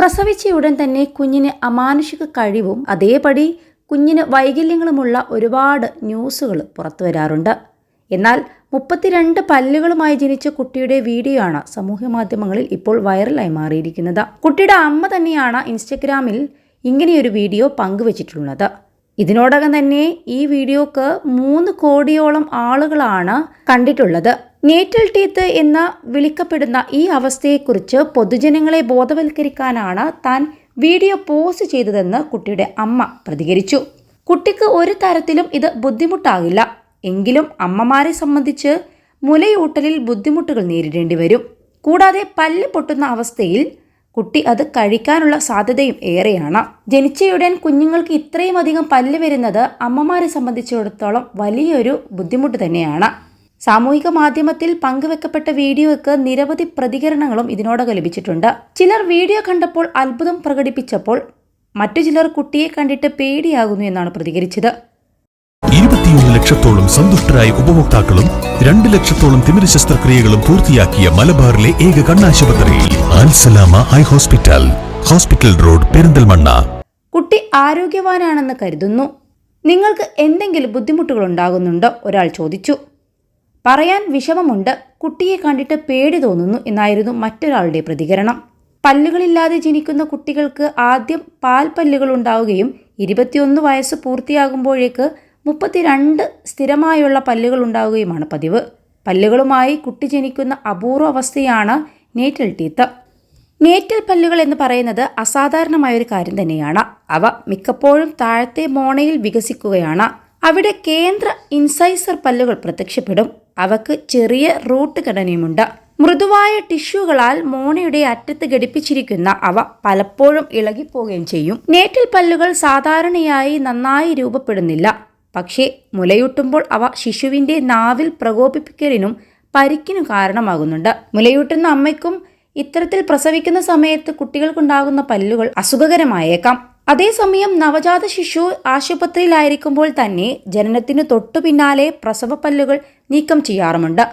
പ്രസവിച്ച ഉടൻ തന്നെ കുഞ്ഞിന് അമാനുഷിക കഴിവും അതേപടി കുഞ്ഞിന് വൈകല്യങ്ങളുമുള്ള ഒരുപാട് ന്യൂസുകൾ പുറത്തു വരാറുണ്ട്. എന്നാൽ 32 പല്ലുകളുമായി ജനിച്ച കുട്ടിയുടെ വീഡിയോ ആണ് സമൂഹ മാധ്യമങ്ങളിൽ ഇപ്പോൾ വൈറലായി മാറിയിരിക്കുന്നത്. കുട്ടിയുടെ അമ്മ തന്നെയാണ് ഇൻസ്റ്റഗ്രാമിൽ ഇങ്ങനെയൊരു വീഡിയോ പങ്കുവച്ചിട്ടുള്ളത്. ഇതിനോടകം തന്നെ ഈ വീഡിയോക്ക് 3 കോടിയോളം ആളുകളാണ് കണ്ടിട്ടുള്ളത്. നേറ്റൽ ടീത്ത് എന്ന് വിളിക്കപ്പെടുന്ന ഈ അവസ്ഥയെക്കുറിച്ച് പൊതുജനങ്ങളെ ബോധവൽക്കരിക്കാനാണ് താൻ വീഡിയോ പോസ്റ്റ് ചെയ്തതെന്ന് കുട്ടിയുടെ അമ്മ പ്രതികരിച്ചു. കുട്ടിക്ക് ഒരു തരത്തിലും ഇത് ബുദ്ധിമുട്ടാകില്ല, എങ്കിലും അമ്മമാരെ സംബന്ധിച്ച് മുലയൂട്ടലിൽ ബുദ്ധിമുട്ടുകൾ നേരിടേണ്ടി വരും. കൂടാതെ പല്ല് പൊട്ടുന്ന അവസ്ഥയിൽ കുട്ടി അത് കഴിക്കാനുള്ള സാധ്യതയും ഏറെയാണ്. ജനിച്ചയുടൻ കുഞ്ഞുങ്ങൾക്ക് ഇത്രയും അധികം പല്ല് വരുന്നത് അമ്മമാരെ സംബന്ധിച്ചിടത്തോളം വലിയൊരു ബുദ്ധിമുട്ട് തന്നെയാണ്. സാമൂഹിക മാധ്യമത്തിൽ പങ്കുവെക്കപ്പെട്ട വീഡിയോയ്ക്ക് നിരവധി പ്രതികരണങ്ങളും ഇതിനോടകം ലഭിച്ചിട്ടുണ്ട്. ചിലർ വീഡിയോ കണ്ടപ്പോൾ അത്ഭുതം പ്രകടിപ്പിച്ചപ്പോൾ മറ്റു ചിലർ കുട്ടിയെ കണ്ടിട്ട് പേടിയാകുന്നു എന്നാണ് പ്രതികരിച്ചത്. 21 ലക്ഷത്തോളം സന്തുഷ്ടരായ ഉപഭോക്താക്കളും 2 ലക്ഷത്തോളം തിമിര ശസ്ത്രക്രിയകളും പൂർത്തിയാക്കിയ മലബാറിലെ ഏക കണ്ണാശുപത്രി Al Salama high hospital, hospital road, Perinthalmanna. കുട്ടി ആരോഗ്യവാനാണെന്ന് കരുതുന്നു. നിങ്ങൾക്ക് എന്തെങ്കിലും ബുദ്ധിമുട്ടുകൾ ഉണ്ടാകുന്നുണ്ടോ? ഒരാൾ ചോദിച്ചു. പറയാൻ വിഷമമുണ്ട്, കുട്ടിയെ കണ്ടിട്ട് പേടി തോന്നുന്നു എന്നായിരുന്നു മറ്റൊരാളുടെ പ്രതികരണം. പല്ലുകളില്ലാതെ ജനിക്കുന്ന കുട്ടികൾക്ക് ആദ്യം പാൽപ്പല്ലുകൾ ഉണ്ടാവുകയും 21 വയസ്സ് പൂർത്തിയാകുമ്പോഴേക്ക് 32 സ്ഥിരമായുള്ള പല്ലുകൾ ഉണ്ടാവുകയുമാണ് പതിവ്. പല്ലുകളുമായി കുട്ടി ജനിക്കുന്ന അപൂർവ അവസ്ഥയാണ് നേറ്റൽ ടീത്ത്. നേറ്റൽ പല്ലുകൾ എന്ന് പറയുന്നത് അസാധാരണമായൊരു കാര്യം തന്നെയാണ്. അവ മിക്കപ്പോഴും താഴത്തെ മോണയിൽ വികസിക്കുകയാണ്. അവിടെ കേന്ദ്ര ഇൻസൈസർ പല്ലുകൾ പ്രത്യക്ഷപ്പെടും. അവക്ക് ചെറിയ റൂട്ട് ഘടനയുമുണ്ട്. മൃദുവായ ടിഷ്യൂകളാൽ മോണയുടെ അറ്റത്ത് ഘടിപ്പിച്ചിരിക്കുന്ന അവ പലപ്പോഴും ഇളകിപ്പോവുകയും ചെയ്യും. നേറ്റൽ പല്ലുകൾ സാധാരണയായി നന്നായി രൂപപ്പെടുന്നില്ല. പക്ഷേ മുലയൂട്ടുമ്പോൾ അവ ശിശുവിൻ്റെ നാവിൽ പ്രകോപിപ്പിക്കലിനും പരിക്കിനും കാരണമാകുന്നുണ്ട്. മുലയൂട്ടുന്ന അമ്മയ്ക്കും ഇത്തരത്തിൽ പ്രസവിക്കുന്ന സമയത്ത് കുട്ടികൾക്കുണ്ടാകുന്ന പല്ലുകൾ അസുഖകരമായേക്കാം. അതേസമയം നവജാത ശിശു ആശുപത്രിയിലായിരിക്കുമ്പോൾ തന്നെ ജനനത്തിന് തൊട്ടു പിന്നാലെ പ്രസവ പല്ലുകൾ നീക്കം ചെയ്യാറുമുണ്ട്.